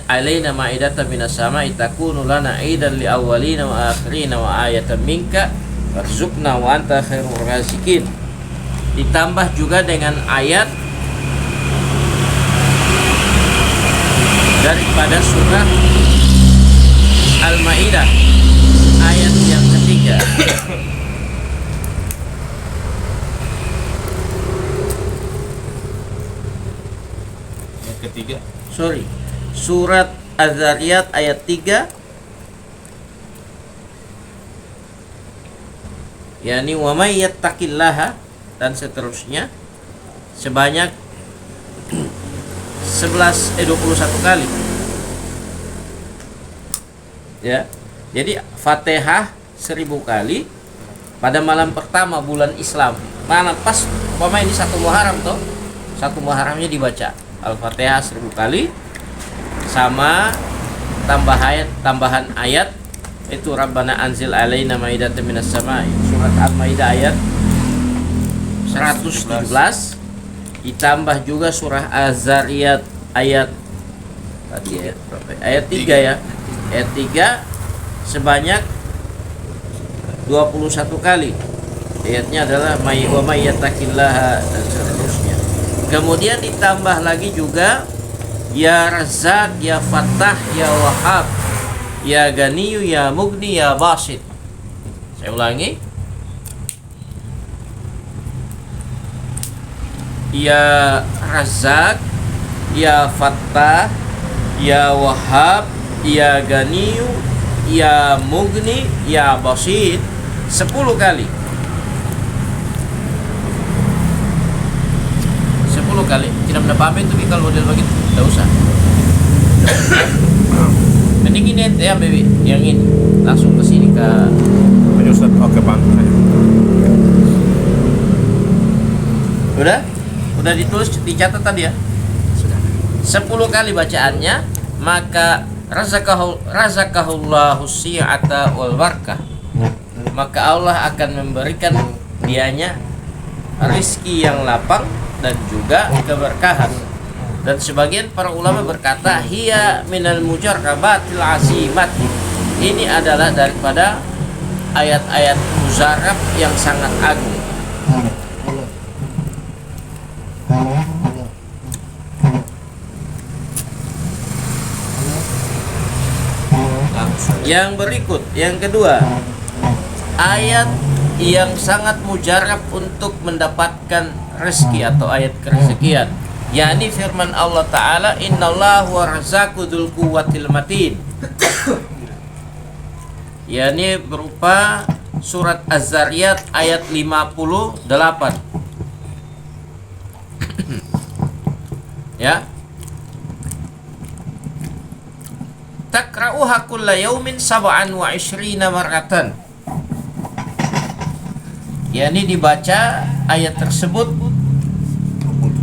alaina ma'idatan minas sama'i takunu lana 'idan li awwalina wa akhirina wa ayatan minka warzuqna wa anta khairur raziqin. Ditambah juga dengan ayat daripada surah Al-Maidah ayat yang ketiga. Surat Az-Zariyat ayat 3, yakni wa may yattaqillaha, dan seterusnya sebanyak 21 kali. Ya. Jadi Fatihah 1000 kali pada malam pertama bulan Islam. Mana pas pemain di 1 Muharram toh. 1 Muharramnya dibaca Al-Fatihah 1000 kali sama tambahan ayat itu Rabbana anzil alaina maidatan minas sama'i, surat Al-Maidah ayat 117, ditambah juga surah Az-Zariyat ayat tadi ayat 3 ya. Ayat 3 sebanyak 21 kali. Ayatnya adalah wa may yattaqillaha dan seterusnya. Kemudian ditambah lagi juga ya Razzaq, ya Fattah, ya Wahhab, ya Ganiyu, ya Mugni, ya Basit. Saya ulangi. Ya Razzaq, ya Fattah, ya Wahhab, ya Ganiyu, ya Mugni, ya Basit 10 kali. 10 kali. Tidak mendapat itu kalau model begitu. Tidak usah. Mending ini ente ya baby, yang ini langsung ke sini ke Ustaz. Oke Bang. Udah ditulis, dicatat tadi ya. Sudah. 10 kali bacaannya, maka razaqahullahu syi'ata wal barakah. Maka Allah akan memberikan dianya rizki yang lapang dan juga keberkahan. Dan sebagian para ulama berkata hiya minal mujarrabatil azimat. Ini adalah daripada ayat-ayat muzarab yang sangat agung. Yang berikut, yang kedua, ayat yang sangat mujarab untuk mendapatkan rezeki atau ayat kerezekian, yakni firman Allah Ta'ala innallaha huwa razzaqu dzul quwwatil matin, yakni berupa surat Az-Zariyat ayat 58. Ya, takra'uha kulla yaumin sab'an wa 'ishrina marratan, yakni dibaca ayat tersebut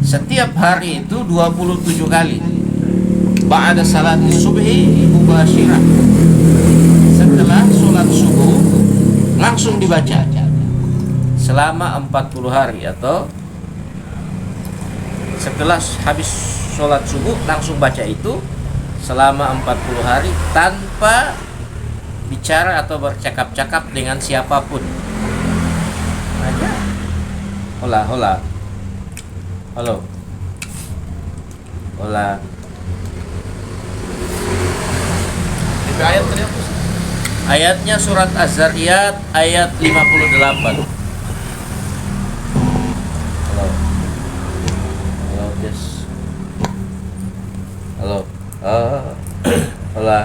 setiap hari itu 27 kali. Ba'da salati subhi mubasyirah, setelah sholat subuh langsung dibaca selama 40 hari, atau setelah habis sholat subuh langsung baca itu selama 40 hari tanpa bicara atau bercakap-cakap dengan siapapun. Aja. Hola. Halo. Hola. Itu ayat tadi apa? Ayatnya surat Az-Zariyat ayat 58. Halo. Halo, Des. Halo. Hola.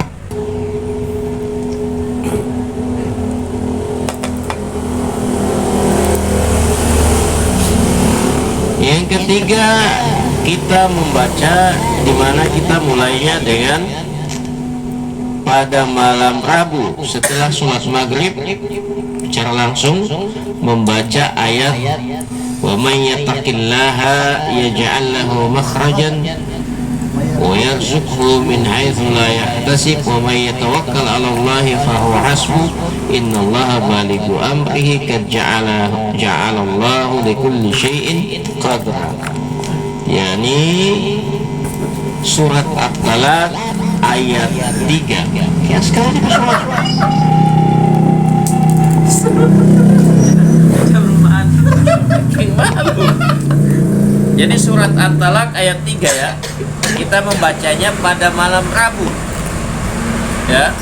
Yang ketiga, kita membaca, di mana kita mulainya dengan pada malam Rabu setelah sholat maghrib secara langsung membaca ayat wa may yattaqillaha yaj'al lahu makhrajan wa yarzuqhu min haitsu la yahtasib wa may yatawakkal 'ala Allahi fa huwa hasbuh innallaha balighu amrihi qad ja'alallahu likulli syai'in qadra. Yani surat At-Talaq ayat 3. Ya sekarang kita sholat. Bikin malu. Jadi surat At-Talaq ayat 3 ya. Kita membacanya pada malam Rabu. Ya.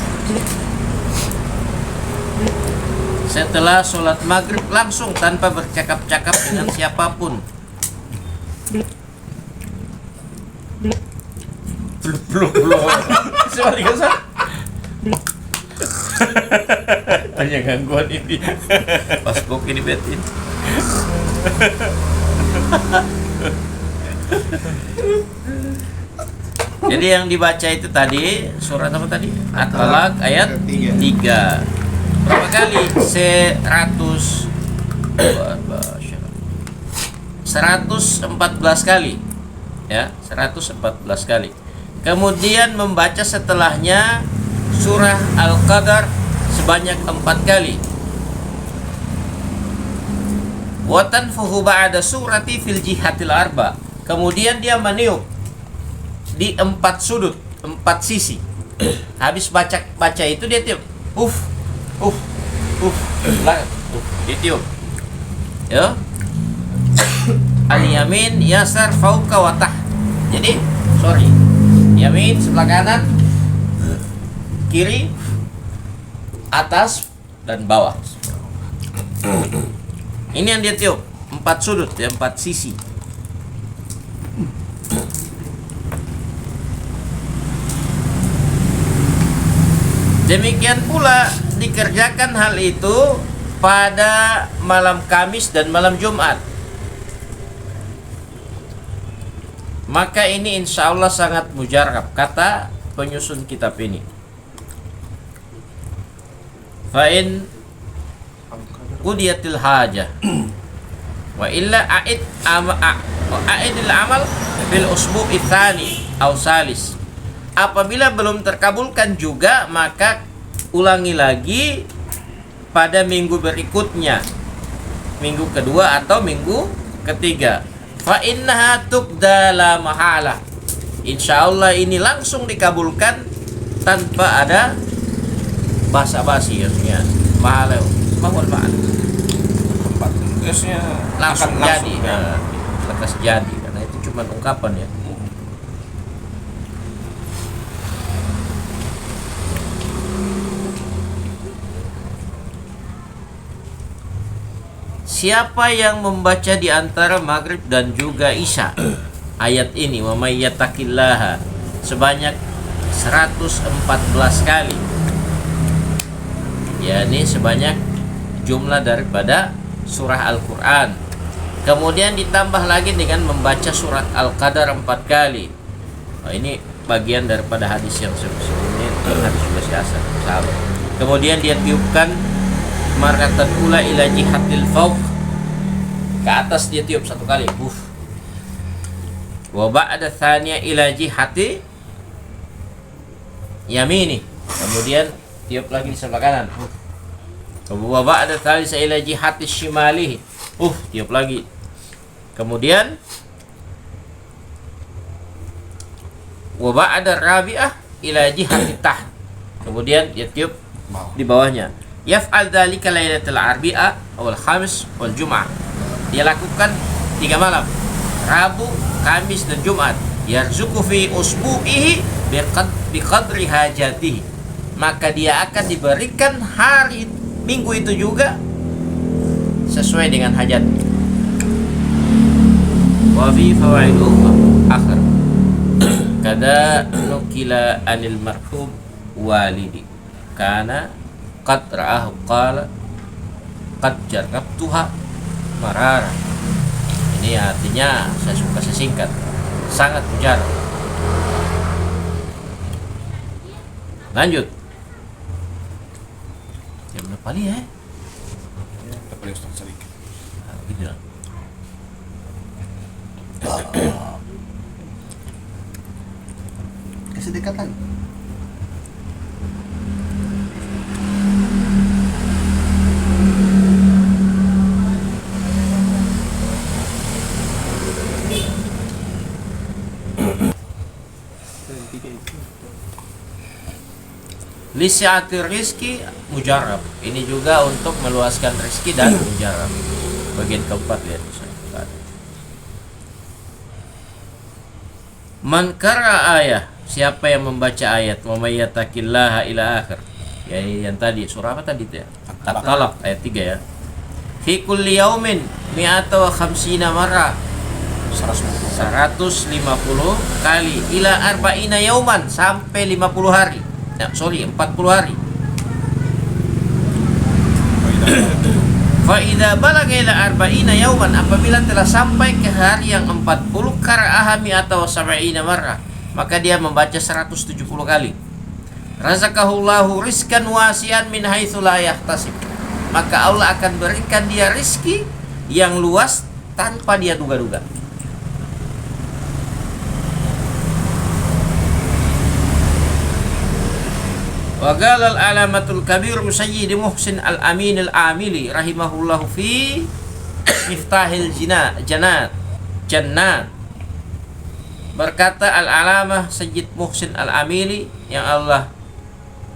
Setelah sholat maghrib langsung tanpa bercakap-cakap dengan siapapun. Belum. Sorry kan? Tanya gangguan ini. Pasbuk ini betin. Jadi yang dibaca itu tadi surat apa tadi? At-Talaq ayat 3. Berapa kali? 114 kali. Ya, 114 kali. Kemudian membaca setelahnya surah Al-Qadar sebanyak 4 kali. Wa tanfuhu ba'da surati fil jihatil arba. Kemudian dia meniup di 4 sudut, 4 sisi. Habis baca itu dia tiup. Ditiup. Ya. Al-yamin yasar fauqa wa taht. Jadi, yamin sebelah kanan, kiri, atas dan bawah. Ini yang dia tiup, 4 sudut, ya, 4 sisi. Demikian pula dikerjakan hal itu pada malam Kamis dan malam Jumat. Maka ini insya Allah sangat mujarab, kata penyusun kitab ini. Fa'in qudiyatil hajah wa illa a'idil amal bil usbu'i tsani aw salis. Apabila belum terkabulkan juga, maka ulangi lagi pada minggu berikutnya, minggu kedua atau minggu ketiga. Fa innaha tuqda la mahala. Insyaallah ini langsung dikabulkan tanpa ada basa-basi, artinya mahala. Mahal ma'al. Langsung jadi, lekas jadi, karena itu cuma ungkapan ya. Siapa yang membaca di antara maghrib dan juga isya ayat ini, wa may yattaqillaha, sebanyak 114 kali, yakni sebanyak jumlah daripada surah Al-Quran. Kemudian ditambah lagi dengan membaca surat Al-Qadar 4 kali. Ini bagian daripada hadis yang sebelumnya, hadis biasa. Kemudian dia tiupkan markatan ula ila jihatil fauq, ke atas dia tiup 1 kali. Wa ba'da tsaniya ila jihati yamini. Kemudian tiup lagi di sebelah kanan. Wa ba'da tsalisa ila jihati shimalihi. Tiup lagi. Kemudian wa ba'da rabi'ah ila jihati taht. Kemudian dia tiup di bawahnya. Yaf'al dzalika lailatul arbi'a wal khamis wal jum'ah. Dia lakukan 3 malam, Rabu, Kamis dan Jumat. Yarzuqu fi usbu'ihi biqadri hajatihi. Maka dia akan diberikan hari minggu itu juga sesuai dengan hajat. Wa fi fawaidu akhir. Kada nukila anil marhum walidi. Kana qad ra'ahu qala qad jarabtuha marara. Ini artinya saya suka sesingkat, sangat mujarab. Lanjut. Ya benar pali ya. Kita paling Ustaz sedikit. Gitu lah. Kasih dekat lagi. Lisi'atir rizki mujarab. Ini juga untuk meluaskan rizki dan mujarab. Bagian keempat lihat. Man qara'a ayah, siapa yang membaca ayat wa may yattaqillaha ila akhir. Ya yang tadi surah apa tadi itu ya? At-Talaq ayat 3 ya. Fi kulli yaumin mi'ata wa khamsina marrah. 150 kali ila arba'ina yauman, sampai 50 hari. Ya, 40 hari. Fa idza balagha ila arba'ina yauman, apabila telah sampai ke hari yang 40, qara'aha mi'ata wa sab'ina marrah, maka dia membaca 170 kali. Razaqahullahu rizkan wasi'an min haitsu la yahtasib, maka Allah akan berikan dia rizki yang luas tanpa dia duga-duga. Wa qala al-alamatul kabir Musayyid Muhsin al-Amin al-Amili rahimahullahu fi Miftahil Jannat, berkata al-alamah Sayyid Muhsin al-Amili yang Allah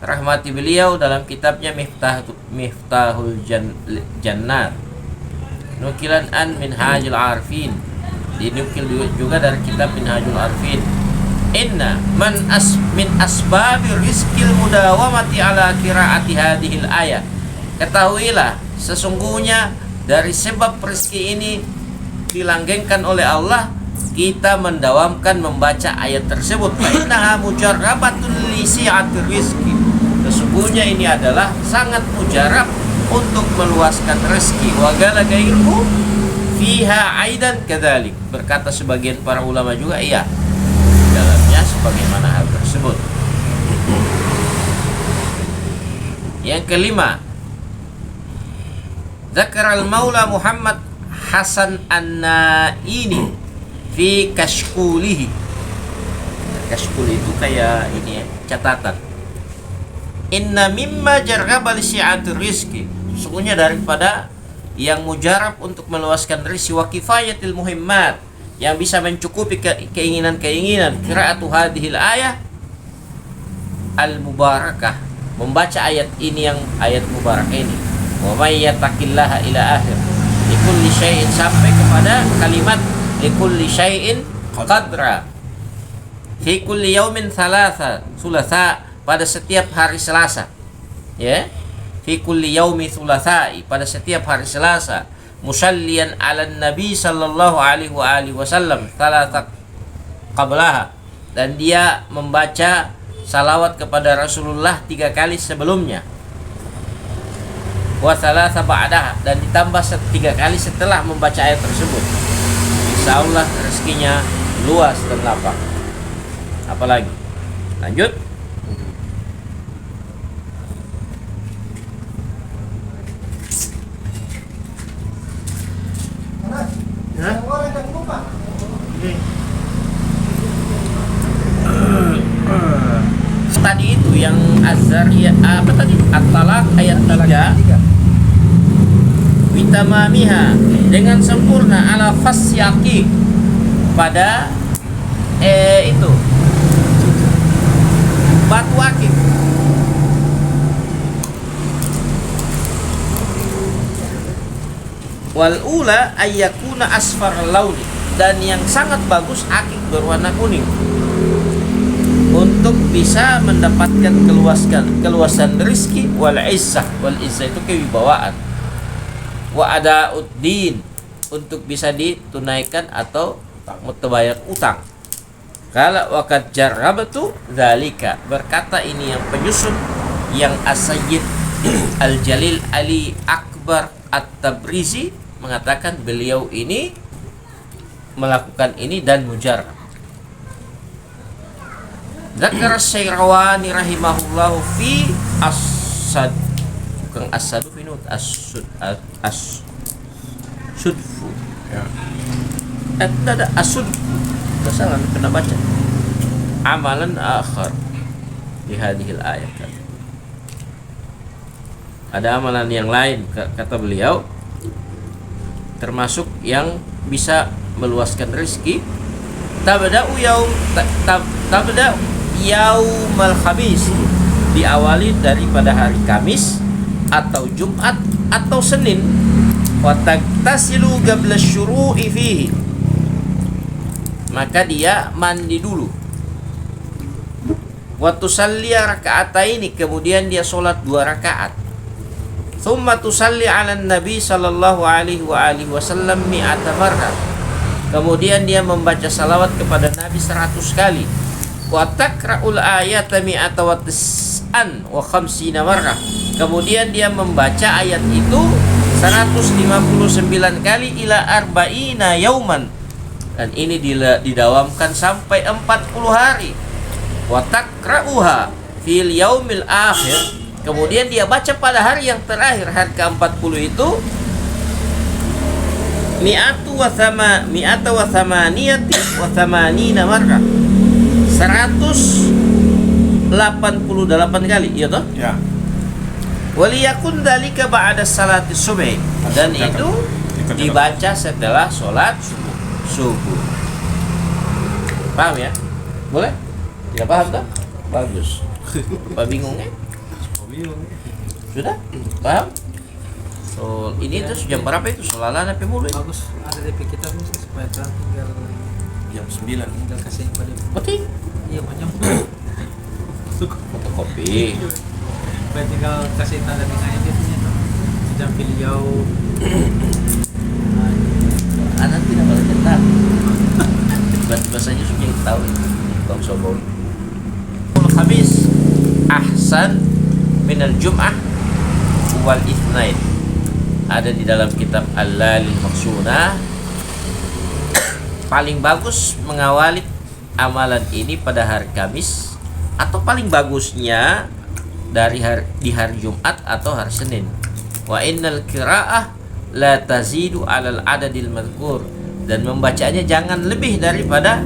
rahmati beliau dalam kitabnya Miftahul Jannat, nukilan an Minhajul Arifin, dinukil juga dari kitab Minhajul Arifin. Inna min asbabi rizkil mudawamati ala qiraati hadhil ayat. Ketahuilah, sesungguhnya dari sebab rezeki ini dilanggengkan oleh Allah, kita mendawamkan membaca ayat tersebut. Fa innaha mujarrabatun li si'atir rizki. Sesungguhnya ini adalah sangat mujarab untuk meluaskan rezeki. Wa qala ghairuhu fiha aidan kadzalik. Berkata sebagian para ulama juga, iya, dalamnya sebagaimana hal tersebut. Yang kelima, Zakar al-Maula Muhammad Hasan An-Naini fi kashkulihi. Kashkul itu kayak ini ya, catatan. Inna mimma jarraba li si'atir rizki, sesungguhnya daripada yang mujarab untuk meluaskan rizki, wa kifayatil muhimmat, yang bisa mencukupi keinginan-keinginan, qiraatu hadhil ayah al-mubarakah, membaca ayat ini yang ayat mubarakah ini. Wa may yattaqillaha ila akhir. Likulli syai'in, sampai kepada kalimat likulli syai'in qadra. Fi kulli yaumin thulatha, pada setiap hari Selasa. Ya. Fi kulli yaumi thulatha'i, pada setiap hari Selasa. Musallian ala Nabi sallallahu alaihi wasallam thalatha qablaha, dan dia membaca salawat kepada Rasulullah 3 kali sebelumnya. Wa thalatha ba'daha, dan ditambah 3 kali setelah membaca ayat tersebut. Insyaallah rezekinya luas dan lapang. Apalagi? Lanjut. Tadi itu yang Az-Zariyat apa tadi? At-Talaq ayat 3. Bitamamiha, dengan sempurna, ala fasyaqi, pada itu batu akik. Wal ula ayyakuna asfar launi, dan yang sangat bagus akik berwarna kuning, untuk bisa mendapatkan keluasan rizki. Wal izzah, wal izzah itu kewibawaan. Wa ada'uddin, untuk bisa ditunaikan atau mutabayar utang. Kala waqad jarrabtu dzalika, berkata ini yang penyusun, yang As-Sayyid Al-Jalil Ali Akbar At-Tabrizi mengatakan beliau ini melakukan ini dan mujarrab. Zakar Syairawani rahimahullahu fi as-sad, bukan as-sadu finut as-sudfu ya. Ada as-sud, salah kena baca. Amalan akhar di hadhil ayat. Ada amalan yang lain, kata beliau, termasuk yang bisa meluaskan rezeki. Tabda'u yaumal khamis, diawali daripada hari Kamis atau Jumat atau Senin. Fatagtasilu qabla syuru'i fihi, maka dia mandi dulu. Wa tusalli raka'ataini, kemudian dia sholat 2 rakaat. Thumma tusalli 'ala Nabi sallallahu alaihi wasallam mi'ata marrah, kemudian dia membaca salawat kepada Nabi 100 kali. Wa taqra'ul ayata mi'ata wa tis'an wa khamsina marrah, kemudian dia membaca ayat itu 159 kali ila arba'ina yauman, dan ini didawamkan sampai 40 hari. Wa taqra'uha fil yaumil akhir, kemudian dia baca pada hari yang terakhir, hari ke-40 itu mi'ata wa thamaniyati wa thamanina marrah, 188 kali, iya toh? Ya. Waliyakun dzalika ba'da salati subh, dan itu dibaca setelah sholat subuh. Paham ya? Boleh? Tidak paham tak? Bagus. Apa bingungnya? Sudah? Paham? So, ini tuh jam berapa itu? Solalan apa mulu? Bagus, ada di kita nih supaya terang, tinggal Jam 9. kasih pada Penting. iya banyak. Fotokopi. Supaya tinggal kasih tanda tinggalnya gitu nya tuh. Jam beliau Anak tidak boleh cetak. Tiba-tiba saja sudah tahu. Bang Sobol. Khamis ahsan minal jum'ah wal itsnain, ada di dalam kitab Al-Lalil Maqsunah. Paling bagus mengawali amalan ini pada hari Kamis, atau paling bagusnya di hari Jumat atau hari Senin. Wa innal qiraa'ah la tazidu 'alal adadil madhkur, dan membacanya jangan lebih daripada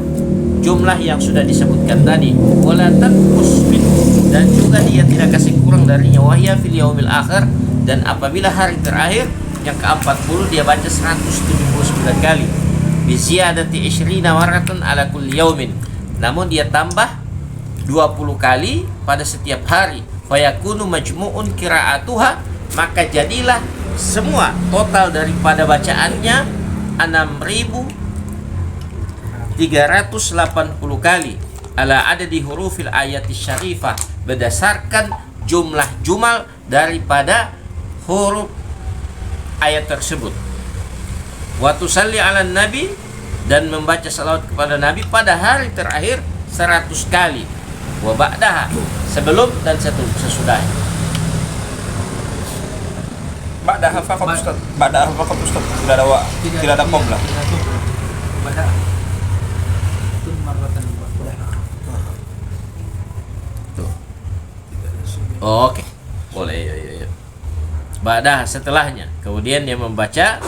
jumlah yang sudah disebutkan tadi. Wala tanqus min, dan juga dia tidak kasih kurang darinya. Wahya fil yaumil akhir, dan apabila hari terakhir yang ke-40 dia baca 179 kali. Bi ziyadati 20 maratan ala kulli yaumin, namun dia tambah 20 kali pada setiap hari. Fayakunu majmu'un qira'atuha, maka jadilah semua total daripada bacaannya 6.380 kali ala adadi hurufil ayati syarifah, berdasarkan jumlah jumal daripada huruf ayat tersebut. Wa tusalli ala nabi, dan membaca salawat kepada Nabi pada hari terakhir 100 kali. Wa ba'daha, sebelum dan sesudahnya. Ba'da hafaqat Ustaz. Ba'da hafaqat Ustaz. Tidak ada kom lah. pada itu marwatan Tuh. Oke. Boleh, ya. Ba'dah, setelahnya. Kemudian dia membaca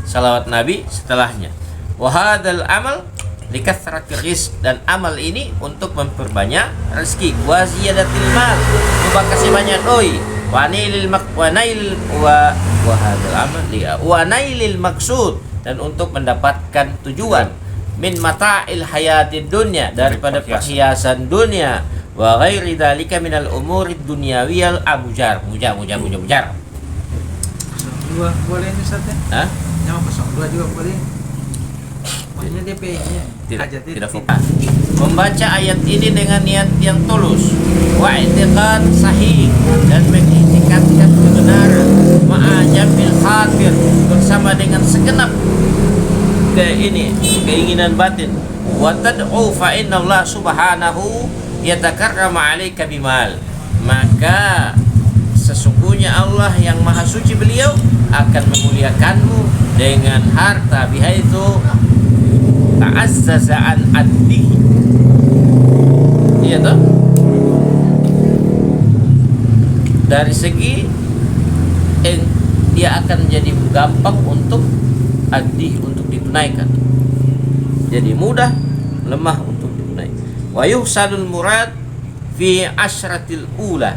salawat Nabi setelahnya. Wa hadzal amal likathratir rizq, dan amal ini untuk memperbanyak rezeki. Wa ziyadatil mal, untuk kasih banyak doi. Wa nailil maksud, dan untuk mendapatkan tujuan. Min mata'il hayatid dunya, daripada perhiasan dunia. Wa ghairi dzalika minal umurid dunyawiyal abujar. Mujar. dua boleh nih Ustaz ya? Hah? Nyawa 02 juga boleh. Maksudnya DP-nya Tidak fokus. Membaca ayat ini dengan niat yang tulus, wa i'tiqad sahih, dan mengiktikadkan kebenaran, ma'ajamil khatir, bersama dengan segenap keinginan batin. Wa tad'u fa inna Allah subhanahu yatakarramu 'alaika bimal, maka sesungguhnya Allah yang maha suci beliau akan memuliakanmu dengan harta, bihaitsu ta'azzaza an adlihi. Iya toh? Dari segi dia akan jadi gampang untuk adih, untuk ditunaikan. Jadi mudah, lemah untuk ditunaikan. Wa yuhsalul murad fi asyratil ula,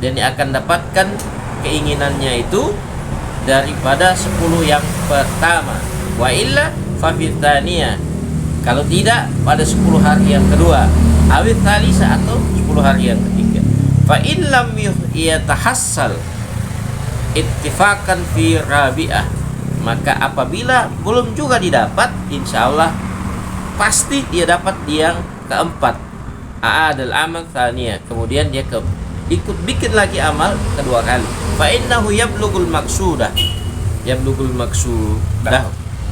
dan dia akan dapatkan keinginannya itu daripada 10 yang pertama. Wa illa fa fitaniya, kalau tidak pada 10 hari yang kedua. Awit thalisa, atau 10 hari yang ketiga. Fa in lam yatahassal ittifaqan fi rabi'ah, maka apabila belum juga didapat, insya Allah pasti dia dapat yang keempat. A'adal amal tsaniyah, kemudian dia ikut bikin lagi amal kedua kali. Fa innahu yablughul maqsudah, yablughul maqsudah,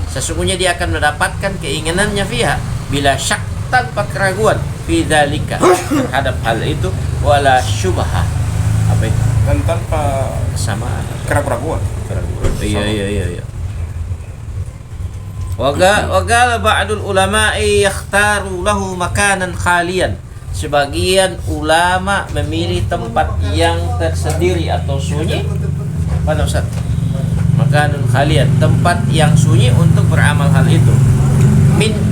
sesungguhnya dia akan mendapatkan keinginannya fiha bila syak, tanpa keraguan, fi dzalika, terhadap hal itu, wala syubhah, apa itu, Dan tanpa kesamaan, keraguan. iya. Waqala ba'dul ulama'i yakhtaru lahu makanan khalian, sebagian ulama memilih tempat yang tersendiri atau sunyi. Apa Ustaz? Makanun khalian, tempat yang sunyi untuk beramal hal itu.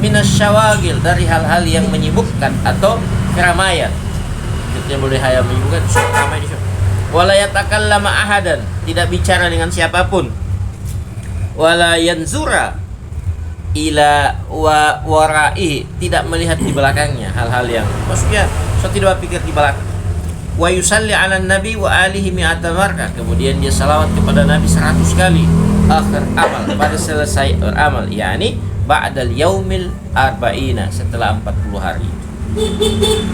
Minasyawagil, dari hal-hal yang menyibukkan atau keramaian. Kita boleh hayal menyibukkan, ramai di sana. Wala yatakallama ahadan, tidak bicara dengan siapapun. Wala yanzura ila warai, tidak melihat di belakangnya hal-hal yang, maksudnya saya tidak berpikir di belakang. Wa yusalli ala nabi wa alihi mi'ata marrah, kemudian dia salawat kepada Nabi 100 kali. Akhir amal, pada selesai beramal, yakni ba'dal yaumil arba'ina, setelah 40 hari.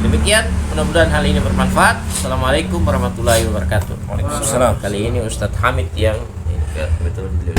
Demikian, mudah-mudahan hal ini bermanfaat. Assalamualaikum warahmatullahi wabarakatuh. Waalaikumsalam. Kali ini Ustadz Hamid yang kebetulan beliau